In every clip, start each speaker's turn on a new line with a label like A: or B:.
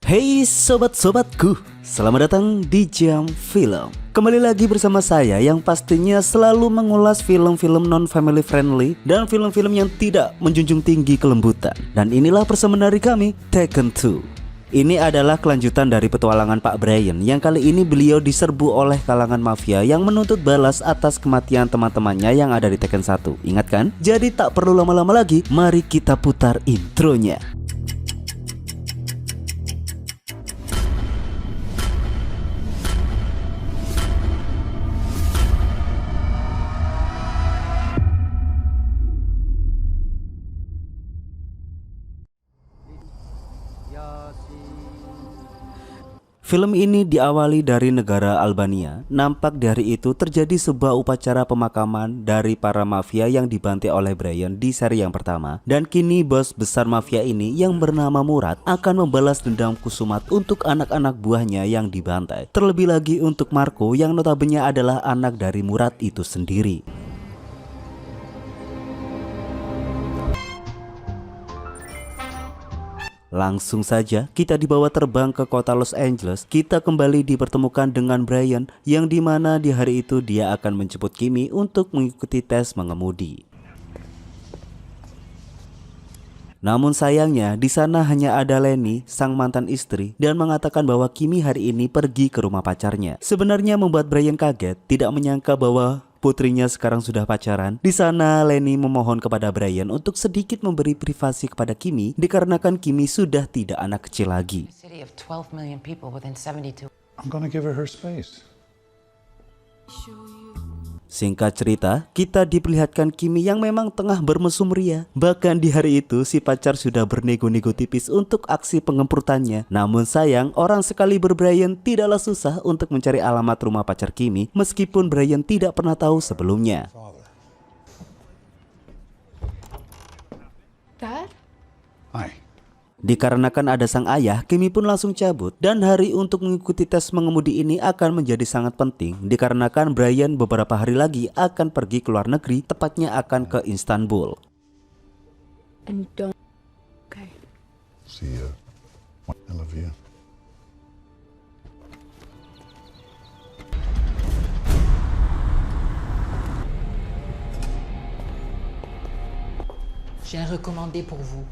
A: Hey sobat-sobatku, selamat datang di Jam Film. Kembali lagi bersama saya yang pastinya selalu mengulas film-film non-family friendly dan film-film yang tidak menjunjung tinggi kelembutan. Dan inilah persembahan dari kami, Taken 2. Ini adalah kelanjutan dari petualangan Pak Brian yang kali ini beliau diserbu oleh kalangan mafia yang menuntut balas atas kematian teman-temannya yang ada di Taken 1. Ingat kan? Jadi tak perlu lama-lama lagi, mari kita putar intronya. Film ini diawali dari negara Albania. Nampak dari itu terjadi sebuah upacara pemakaman dari para mafia yang dibantai oleh Brian di seri yang pertama. Dan kini bos besar mafia ini yang bernama Murad akan membalas dendam Kusumat untuk anak-anak buahnya yang dibantai. Terlebih lagi untuk Marco yang notabene adalah anak dari Murad itu sendiri. Langsung saja kita dibawa terbang ke kota Los Angeles. Kita kembali dipertemukan dengan Brian yang dimana di hari itu dia akan menjemput Kimi untuk mengikuti tes mengemudi. Namun sayangnya di sana hanya ada Lenny, sang mantan istri, dan mengatakan bahwa Kimi hari ini pergi ke rumah pacarnya. Sebenarnya membuat Brian kaget, tidak menyangka bahwa putrinya sekarang sudah pacaran. Di sana Lenny memohon kepada Brian untuk sedikit memberi privasi kepada Kimi dikarenakan Kimi sudah tidak anak kecil lagi.
B: I'm gonna give her space.
A: Singkat cerita, kita diperlihatkan Kimi yang memang tengah bermesum ria. Bahkan di hari itu si pacar sudah bernego-nego tipis untuk aksi pengemprutannya. Namun sayang, orang sekaliber Brian tidaklah susah untuk mencari alamat rumah pacar Kimi, meskipun Brian tidak pernah tahu sebelumnya.
C: Dad?
B: Hi.
A: Dikarenakan ada sang ayah, Kimi pun langsung cabut. Dan hari untuk mengikuti tes mengemudi ini akan menjadi sangat penting dikarenakan Brian beberapa hari lagi akan pergi ke luar negeri, tepatnya akan ke Istanbul.
C: And don't... Okay.
B: See ya. I love you.
D: J'ai un recommandé pour vous.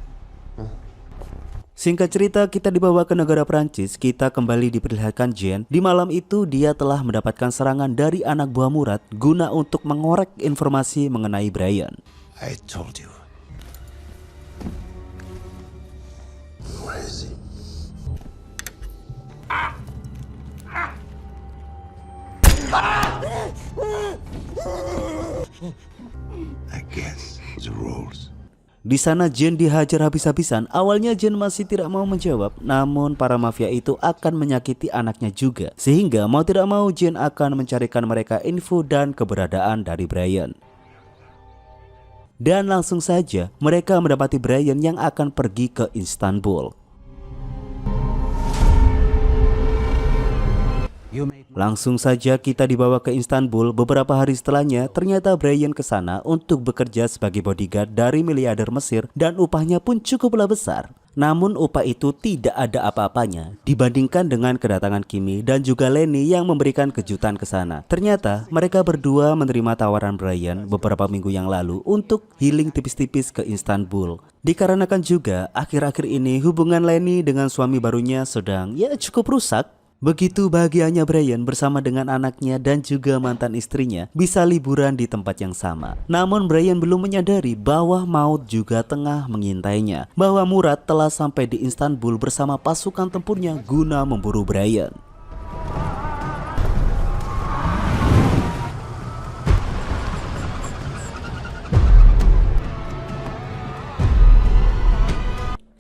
A: Singkat cerita, kita dibawa ke negara Prancis. Kita kembali diperlihatkan Jean. Di malam itu dia telah mendapatkan serangan dari anak buah Murad guna untuk mengorek informasi mengenai Brian.
B: I told you. Where is he? I guess the rules.
A: Di sana Jean dihajar habis-habisan. Awalnya Jean masih tidak mau menjawab, namun para mafia itu akan menyakiti anaknya juga. Sehingga mau tidak mau Jean akan mencarikan mereka info dan keberadaan dari Brian. Dan langsung saja mereka mendapati Brian yang akan pergi ke Istanbul. Langsung saja kita dibawa ke Istanbul. Beberapa hari setelahnya ternyata Brian ke sana untuk bekerja sebagai bodyguard dari miliarder Mesir dan upahnya pun cukuplah besar. Namun upah itu tidak ada apa-apanya dibandingkan dengan kedatangan Kimi dan juga Lenny yang memberikan kejutan ke sana. Ternyata mereka berdua menerima tawaran Brian beberapa minggu yang lalu untuk healing tipis-tipis ke Istanbul. Dikarenakan juga akhir-akhir ini hubungan Lenny dengan suami barunya sedang cukup rusak. Begitu bahagianya Brian bersama dengan anaknya dan juga mantan istrinya bisa liburan di tempat yang sama. Namun Brian belum menyadari bahwa maut juga tengah mengintainya. Bahwa Murad telah sampai di Istanbul bersama pasukan tempurnya guna memburu Brian.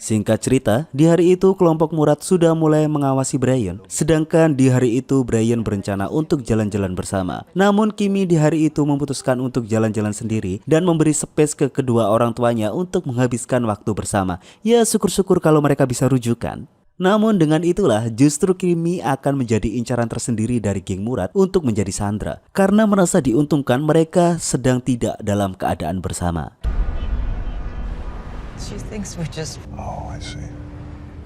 A: Singkat cerita, di hari itu kelompok Murad sudah mulai mengawasi Brian. Sedangkan di hari itu Brian berencana untuk jalan-jalan bersama. Namun Kimi di hari itu memutuskan untuk jalan-jalan sendiri dan memberi space ke kedua orang tuanya untuk menghabiskan waktu bersama. Ya syukur-syukur kalau mereka bisa rujukan. Namun dengan itulah justru Kimi akan menjadi incaran tersendiri dari geng Murad untuk menjadi sandera. Karena merasa diuntungkan mereka sedang tidak dalam keadaan bersama.
D: She thinks we're just...
B: Oh, I see.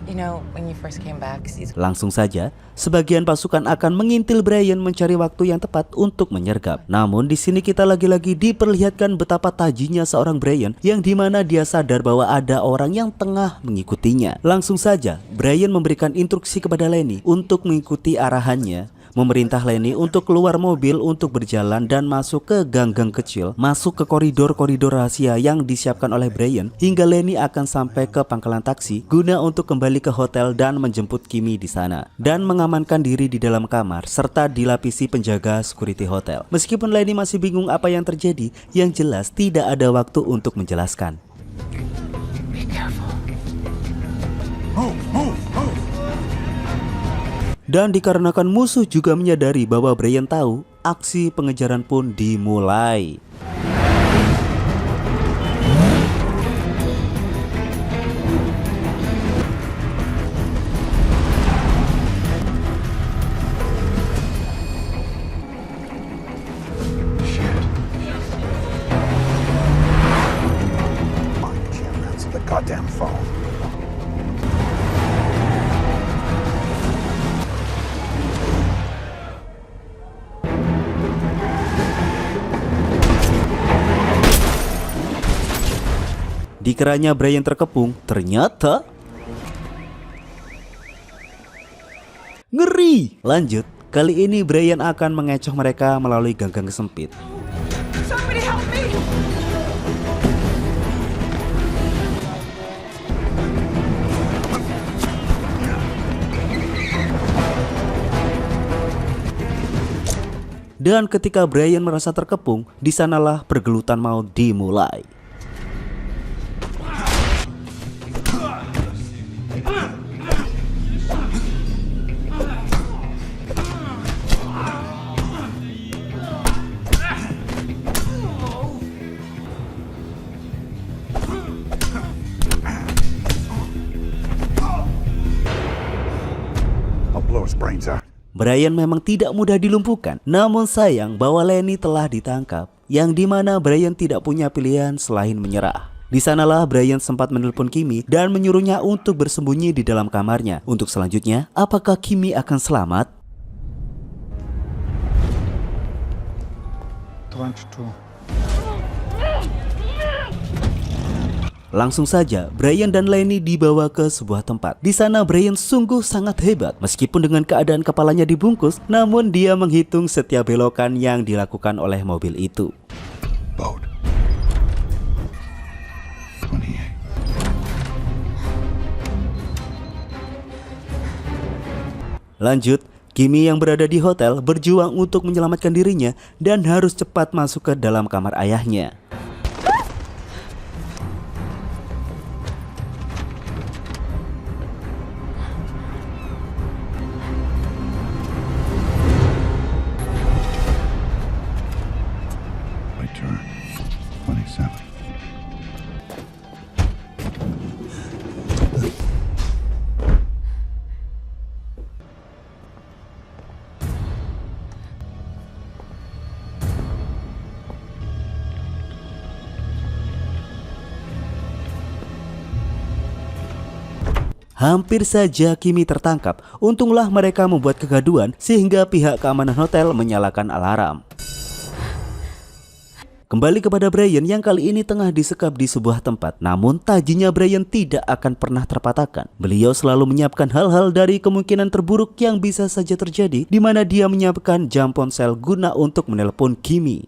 D: You know, when you first came back, Caesar...
A: Langsung saja, sebagian pasukan akan mengintil Brian mencari waktu yang tepat untuk menyergap. Namun di sini kita lagi-lagi diperlihatkan betapa tajinya seorang Brian yang dimana dia sadar bahwa ada orang yang tengah mengikutinya. Langsung saja, Brian memberikan instruksi kepada Lenny untuk mengikuti arahannya. Memerintah Lenny untuk keluar mobil untuk berjalan dan masuk ke gang-gang kecil, masuk ke koridor-koridor rahasia yang disiapkan oleh Brian, hingga Lenny akan sampai ke pangkalan taksi guna untuk kembali ke hotel dan menjemput Kimi di sana dan mengamankan diri di dalam kamar serta dilapisi penjaga security hotel. Meskipun Lenny masih bingung apa yang terjadi, yang jelas tidak ada waktu untuk menjelaskan.
C: Be careful.
A: Dan dikarenakan musuh juga menyadari bahwa Brian tahu, aksi pengejaran pun dimulai.
B: Come on, you can't answer the goddamn phone.
A: Dikiranya Brian terkepung, ternyata ngeri. Lanjut, kali ini Brian akan mengecoh mereka melalui gang-gang sempit.
C: Somebody help me!
A: Dan ketika Brian merasa terkepung, disanalah pergelutan maut dimulai.
B: I'll blow his brains out.
A: Brian memang tidak mudah dilumpuhkan, namun sayang bahwa Lenny telah ditangkap, yang dimana Brian tidak punya pilihan selain menyerah. Di sanalah Brian sempat menelpon Kimi dan menyuruhnya untuk bersembunyi di dalam kamarnya. Untuk selanjutnya, apakah Kimi akan selamat? Langsung saja, Brian dan Lenny dibawa ke sebuah tempat. Di sana Brian sungguh sangat hebat. Meskipun dengan keadaan kepalanya dibungkus, namun dia menghitung setiap belokan yang dilakukan oleh mobil itu.
B: Boat. 28.
A: Lanjut, Kimi yang berada di hotel berjuang untuk menyelamatkan dirinya dan harus cepat masuk ke dalam kamar ayahnya.
B: My turn. 27.
A: Hampir saja Kimi tertangkap. Untunglah mereka membuat kegaduhan sehingga pihak keamanan hotel menyalakan alarm. Kembali kepada Brian yang kali ini tengah disekap di sebuah tempat. Namun tajinya Brian tidak akan pernah terpatahkan. Beliau selalu menyiapkan hal-hal dari kemungkinan terburuk yang bisa saja terjadi, di mana dia menyiapkan jam ponsel guna untuk menelpon Kimi.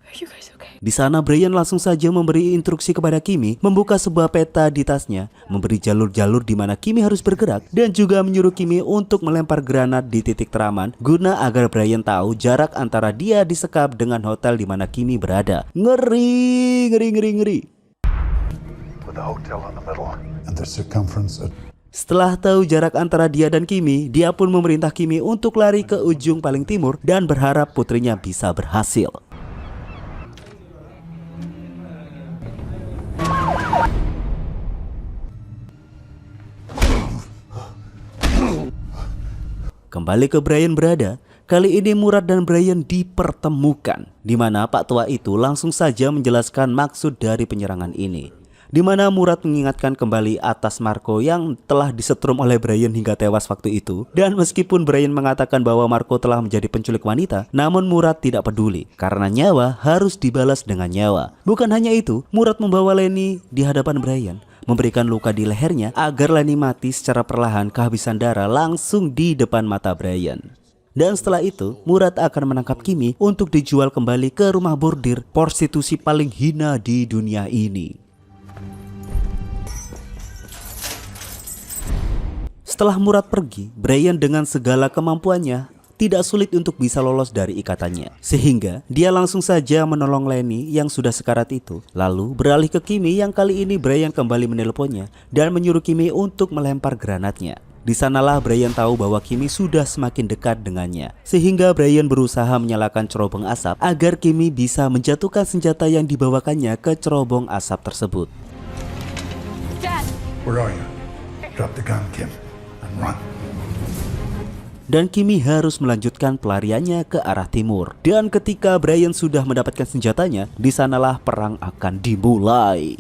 C: Are you guys okay?
A: Di sana Brian langsung saja memberi instruksi kepada Kimi membuka sebuah peta di tasnya, memberi jalur-jalur di mana Kimi harus bergerak, dan juga menyuruh Kimi untuk melempar granat di titik teraman guna agar Brian tahu jarak antara dia disekap dengan hotel di mana Kimi berada. Ngeri.
B: With the hotel in the middle. And the circumference at...
A: Setelah tahu jarak antara dia dan Kimi, dia pun memerintah Kimi untuk lari ke ujung paling timur dan berharap putrinya bisa berhasil. Kembali ke Brian berada, kali ini Murad dan Brian dipertemukan, di mana Pak Tua itu langsung saja menjelaskan maksud dari penyerangan ini. di mana Murad mengingatkan kembali atas Marco yang telah disetrum oleh Brian hingga tewas waktu itu. Dan meskipun Brian mengatakan bahwa Marco telah menjadi penculik wanita, namun Murad tidak peduli karena nyawa harus dibalas dengan nyawa. Bukan hanya itu, Murad membawa Lenny di hadapan Brian, memberikan luka di lehernya agar Lenny mati secara perlahan kehabisan darah langsung di depan mata Brian. Dan setelah itu, Murad akan menangkap Kimi untuk dijual kembali ke rumah bordir prostitusi paling hina di dunia ini. Setelah Murad pergi, Brian dengan segala kemampuannya tidak sulit untuk bisa lolos dari ikatannya. Sehingga dia langsung saja menolong Lenny yang sudah sekarat itu. Lalu beralih ke Kimi yang kali ini Brian kembali menelponnya dan menyuruh Kimi untuk melempar granatnya. Di sanalah Brian tahu bahwa Kimi sudah semakin dekat dengannya. Sehingga Brian berusaha menyalakan cerobong asap agar Kimi bisa menjatuhkan senjata yang dibawakannya ke cerobong asap tersebut.
C: Dad!
B: Where are you? Drop the gun, Kim, and run.
A: Dan Kimi harus melanjutkan pelariannya ke arah timur. Dan ketika Brian sudah mendapatkan senjatanya, di sanalah perang akan dimulai.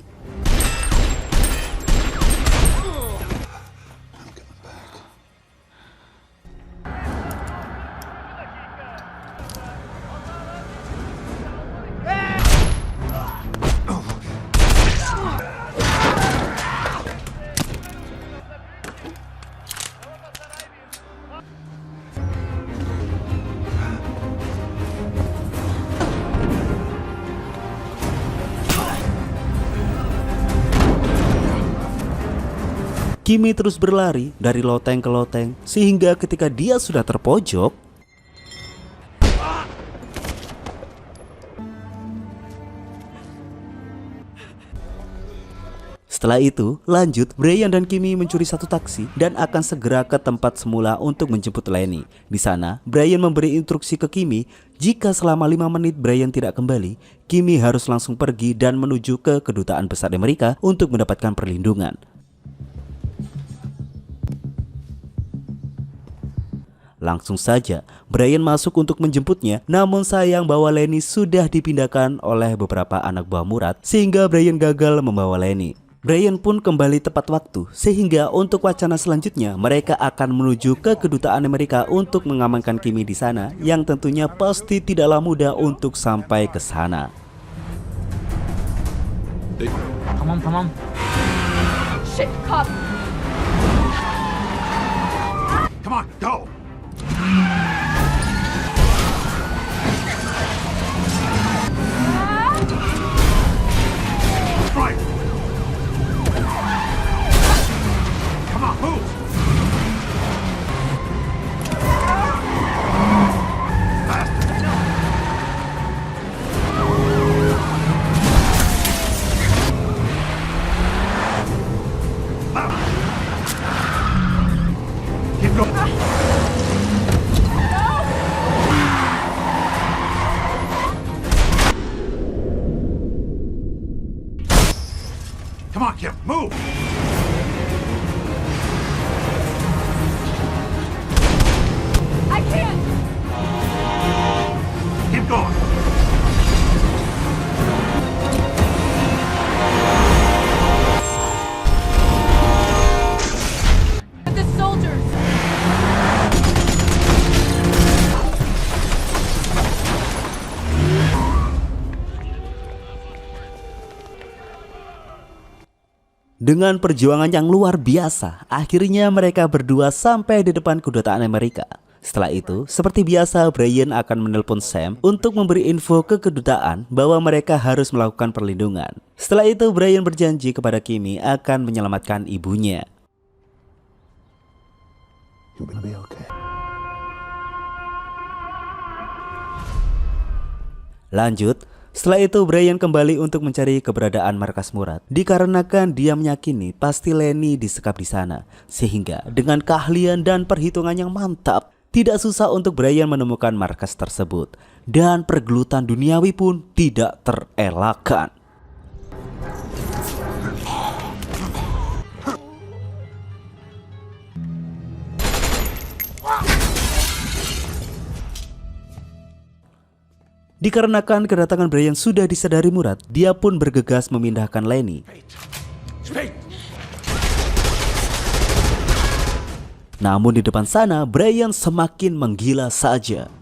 A: Kimi terus berlari dari loteng ke loteng sehingga ketika dia sudah terpojok, setelah itu lanjut Brian dan Kimi mencuri satu taksi dan akan segera ke tempat semula untuk menjemput Lenny. Di sana Brian memberi instruksi ke Kimi jika selama 5 menit Brian tidak kembali, Kimi harus langsung pergi dan menuju ke kedutaan besar Amerika untuk mendapatkan perlindungan. Langsung saja Brian masuk untuk menjemputnya, namun sayang bahwa Lenny sudah dipindahkan oleh beberapa anak buah Murad sehingga Brian gagal membawa Lenny. Brian pun kembali tepat waktu sehingga untuk wacana selanjutnya mereka akan menuju ke kedutaan Amerika untuk mengamankan Kimi di sana yang tentunya pasti tidaklah mudah untuk sampai ke sana.
E: Come on.
C: Shit, cop!
B: Come on, go! Right! Come on, move! Keep going! Come on, Kim, move!
C: I can't!
B: Keep going!
C: The soldiers!
A: Dengan perjuangan yang luar biasa, akhirnya mereka berdua sampai di depan kedutaan Amerika. Setelah itu, seperti biasa, Brian akan menelpon Sam untuk memberi info ke kedutaan bahwa mereka harus melakukan perlindungan. Setelah itu, Brian berjanji kepada Kimi akan menyelamatkan ibunya.
B: You're gonna be okay.
A: Lanjut, setelah itu Brian kembali untuk mencari keberadaan markas Murad dikarenakan dia meyakini pasti Lenny disekap di sana. Sehingga dengan keahlian dan perhitungan yang mantap, tidak susah untuk Brian menemukan markas tersebut. Dan pergelutan duniawi pun tidak terelakkan. Dikarenakan kedatangan Brian sudah disadari Murad, dia pun bergegas memindahkan Lenny. Namun di depan sana, Brian semakin menggila saja.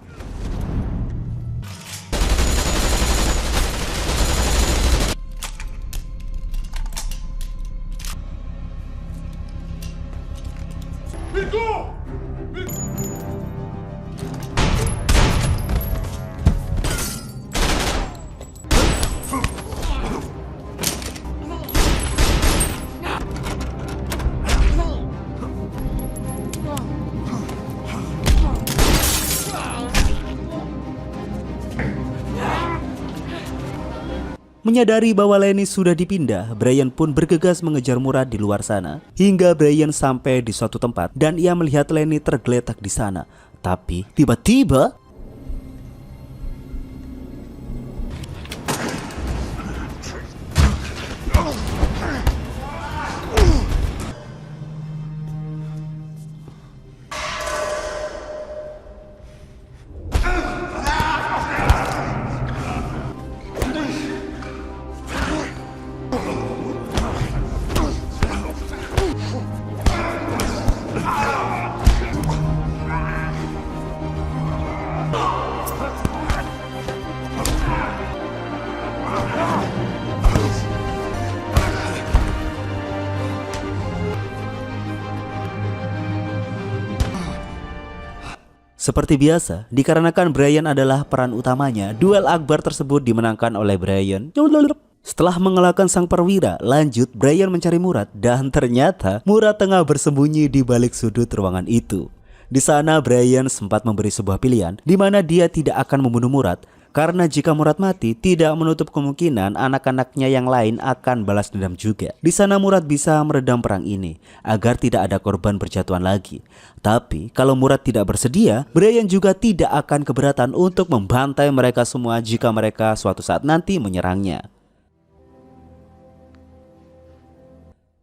A: Menyadari bahwa Lenny sudah dipindah, Brian pun bergegas mengejar Murad di luar sana. Hingga Brian sampai di suatu tempat dan ia melihat Lenny tergeletak di sana. Tapi tiba-tiba seperti biasa, dikarenakan Brian adalah peran utamanya, duel akbar tersebut dimenangkan oleh Brian. Setelah mengalahkan sang perwira, lanjut Brian mencari Murad dan ternyata Murad tengah bersembunyi di balik sudut ruangan itu. Di sana Brian sempat memberi sebuah pilihan di mana dia tidak akan membunuh Murad karena jika Murad mati tidak menutup kemungkinan anak-anaknya yang lain akan balas dendam juga. Di sana Murad bisa meredam perang ini agar tidak ada korban berjatuhan lagi. Tapi kalau Murad tidak bersedia, Brian juga tidak akan keberatan untuk membantai mereka semua jika mereka suatu saat nanti menyerangnya.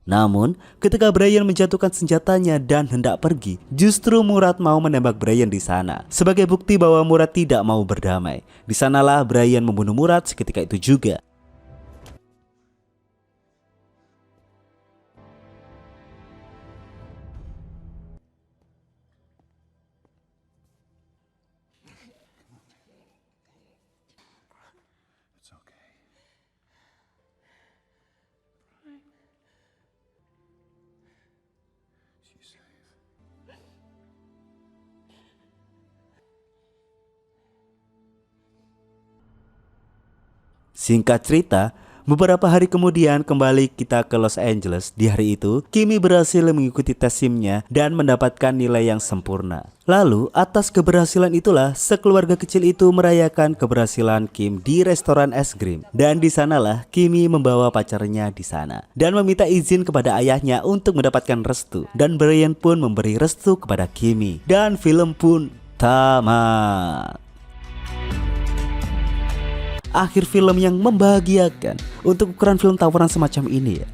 A: Namun, ketika Brian menjatuhkan senjatanya dan hendak pergi, justru Murad mau menembak Brian di sana. Sebagai bukti bahwa Murad tidak mau berdamai. Di sanalah Brian membunuh Murad seketika itu juga. Singkat cerita, beberapa hari kemudian kembali kita ke Los Angeles. Di hari itu, Kimmy berhasil mengikuti tes SIM-nya dan mendapatkan nilai yang sempurna. Lalu, atas keberhasilan itulah, sekeluarga kecil itu merayakan keberhasilan Kim di restoran es krim. Dan di sanalah Kimmy membawa pacarnya di sana dan meminta izin kepada ayahnya untuk mendapatkan restu. Dan Brian pun memberi restu kepada Kimmy. Dan film pun tamat. Akhir film yang membahagiakan untuk ukuran film tawuran semacam ini ya.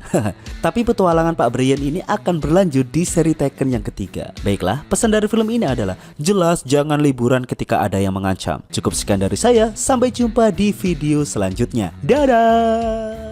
A: Tapi petualangan Pak Brian ini akan berlanjut di seri Taken yang ketiga. Baiklah, pesan dari film ini adalah jelas jangan liburan ketika ada yang mengancam. Cukup sekian dari saya, sampai jumpa di video selanjutnya. Dadah.